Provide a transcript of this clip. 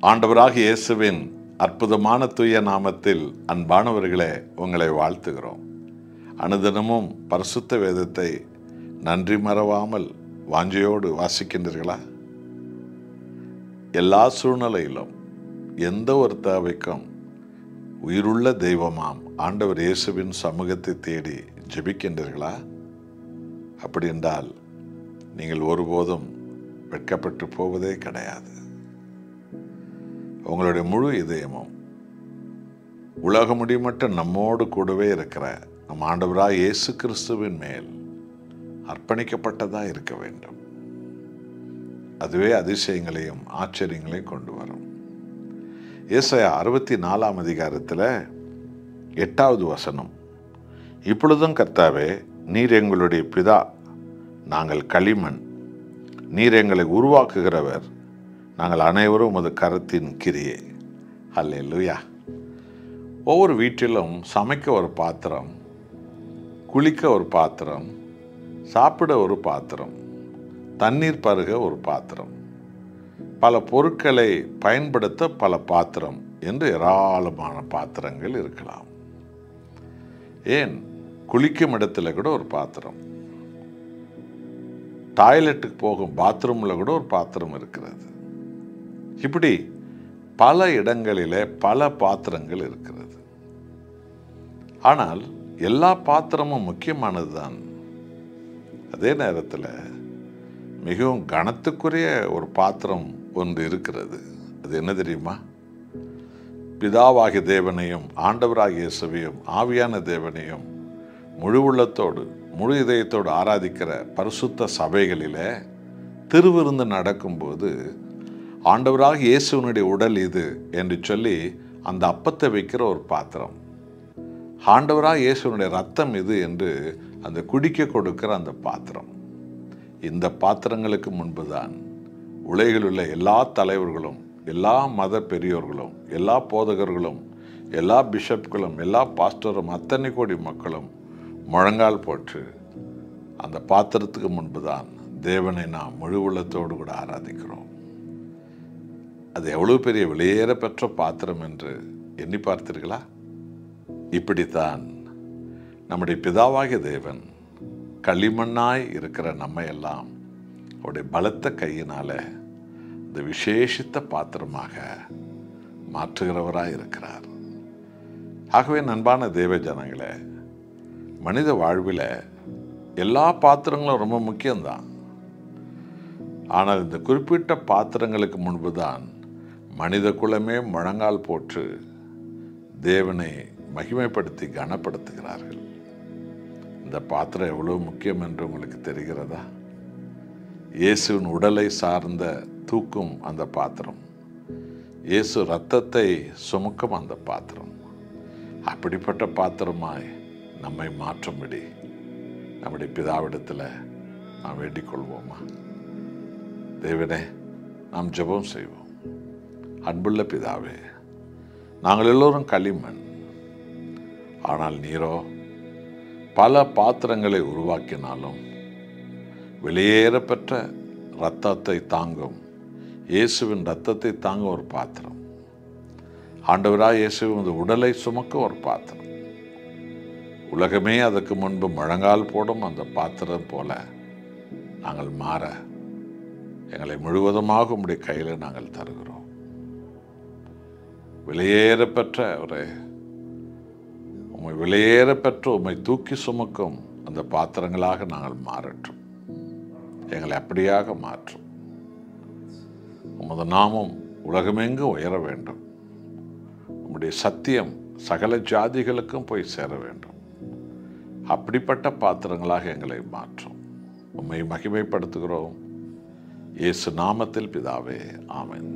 ஆண்டவராகிய இயேசுவின் அற்புதமான தூய நாமத்தில் அன்பானவர்களே உங்களை வாழ்த்துகிறோம். அனுதினமும் பரிசுத்த வேதத்தை நன்றி மறவாமல் வாஞ்சையோடு வாசிக்கின்றீர்களா? எல்லா சூழ்நிலையிலும் எந்த ஒரு தேவைக்கும் உயிருள்ள தெய்வமாம் ஆண்டவர் இயேசுவின் சமூகத்தை தேடி ஜெபிக்கின்றீர்களா? அப்படி என்றால் நீங்கள் ஒருபோதும் வெட்கப்பட்டு போவதே கிடையாது. உங்களுடைய முழு இதயமும் உலக முடிமட்டும் நம்மோடு கூடவே இருக்கிற நம் ஆண்டவராய் இயேசு கிறிஸ்துவின் மேல் அர்ப்பணிக்கப்பட்டதாக இருக்க வேண்டும். அதுவே அதிசயங்களையும் ஆச்சரியங்களையும் கொண்டு வரும். ஏசாயா 64 அதிகாரத்தில் 8வது வசனம், இப்பொழுதும் கர்த்தாவே, நீர் எங்களுடைய பிதா, நாங்கள் களிமண், நீர் எங்களை உருவாக்குகிறவர், நாங்கள் அனைவரும் உமது கரத்தின் கிரியே. அல்லேலூயா. ஒவ்வொரு வீட்டிலும் சமைக்க ஒரு பாத்திரம், குளிக்க ஒரு பாத்திரம், சாப்பிட ஒரு பாத்திரம், தண்ணீர் பருக ஒரு பாத்திரம், பல பொருட்களை பயன்படுத்த பல பாத்திரம் என்று ஏராளமான பாத்திரங்கள் இருக்கலாம். ஏன் குளிக்கும் இடத்துல கூட ஒரு பாத்திரம், டாய்லெட்டுக்கு போகும் பாத்ரூமில் கூட ஒரு பாத்திரம் இருக்கிறது. இப்படி பல இடங்களிலே பல பாத்திரங்கள் இருக்கிறது. ஆனால் எல்லா பாத்திரமும் முக்கியமானது தான். அதே நேரத்தில் மிகவும் கனத்துக்குரிய ஒரு பாத்திரம் ஒன்று இருக்கிறது. அது என்ன தெரியுமா? பிதாவாகிய தேவனையும் ஆண்டவராகிய இயேசுவையும் ஆவியான தேவனையும் முழு உள்ளத்தோடு முழு இதயத்தோடு ஆராதிக்கிற பரிசுத்த சபைகளில் திருவிருந்து நடக்கும்போது ஆண்டவராக இயேசுவனுடைய உடல் இது என்று சொல்லி அந்த அப்பத்தை வைக்கிற ஒரு பாத்திரம், ஆண்டவராக இயேசுவனுடைய ரத்தம் இது என்று அந்த குடிக்க கொடுக்கிற அந்த பாத்திரம். இந்த பாத்திரங்களுக்கு முன்புதான் உலகில் உள்ள எல்லா தலைவர்களும், எல்லா மத பெரியோர்களும், எல்லா போதகர்களும், எல்லா பிஷப்களும், எல்லா பாஸ்டரும், அத்தனை கோடி மக்களும் முழங்கால் போட்டு அந்த பாத்திரத்துக்கு முன்புதான் தேவனை நாம் முழு உள்ளத்தோடு கூட ஆராதிக்கிறோம். அது எவ்வளவு பெரிய வெளியேற பெற்ற பாத்திரம் என்று எண்ணி பார்த்தீர்களா? இப்படித்தான் நம்முடைய பிதாவாகிய தேவன் களிமண்ணாய் இருக்கிற நம்ம எல்லாம் அவருடைய பலத்த கையினால இந்த விசேஷித்த பாத்திரமாக மாற்றுகிறவராய் இருக்கிறார். ஆகவே நண்பான தேவ ஜனங்களே, மனித வாழ்வில் எல்லா பாத்திரங்களும் ரொம்ப முக்கியம்தான். ஆனால் இந்த குறிப்பிட்ட பாத்திரங்களுக்கு முன்புதான் மனித குலமே முழங்கால் போட்டு தேவனை மகிமைப்படுத்தி கனப்படுத்துகிறார்கள். இந்த பாத்திரம் எவ்வளவு முக்கியம் என்று உங்களுக்கு தெரிகிறதா? இயேசுவின் உடலை சார்ந்த தூக்கும் அந்த பாத்திரம், இயேசு இரத்தத்தை சுமக்கும் அந்த பாத்திரம். அப்படிப்பட்ட பாத்திரமாய் நம்மை மாற்றும்படி நம்முடைய பிதாவிடத்தில் நாம் வேண்டிக் கொள்வோமா? தேவனே, நாம் ஜெபம் செய்வோம். அன்புள்ள பிதாவே, நாங்கள் எல்லோரும் களிமண், ஆனால் நீரோ பல பாத்திரங்களை உருவாக்கினாலும் வெளியேறப்பெற்ற இரத்தத்தை தாங்கும், இயேசுவின் இரத்தத்தை தாங்க ஒரு பாத்திரம், ஆண்டவராய் இயேசுவின் உடலை சுமக்க ஒரு பாத்திரம், உலகமே அதற்கு முன்பு முழங்கால் போடும் அந்த பாத்திரம் போல நாங்கள் மாற எங்களை முழுவதுமாக உம்முடைய கையில் நாங்கள் தருகிறோம். வெளியேறப்பெற்ற உம்மை வெளியேறப்பெற்ற உம்மை தூக்கி சுமக்கும் அந்த பாத்திரங்களாக நாங்கள் மாறட்டும். எங்களை அப்படியாக மாற்றும். உமது நாமம் உலகமெங்கும் உயர வேண்டும். உம்முடைய சத்தியம் சகல ஜாதிகளுக்கும் போய் சேர வேண்டும். அப்படிப்பட்ட பாத்திரங்களாக எங்களை மாற்றும். உம்மை மகிமைப்படுத்துகிறோம். இயேசு நாமத்தில் பிதாவே, ஆமென்.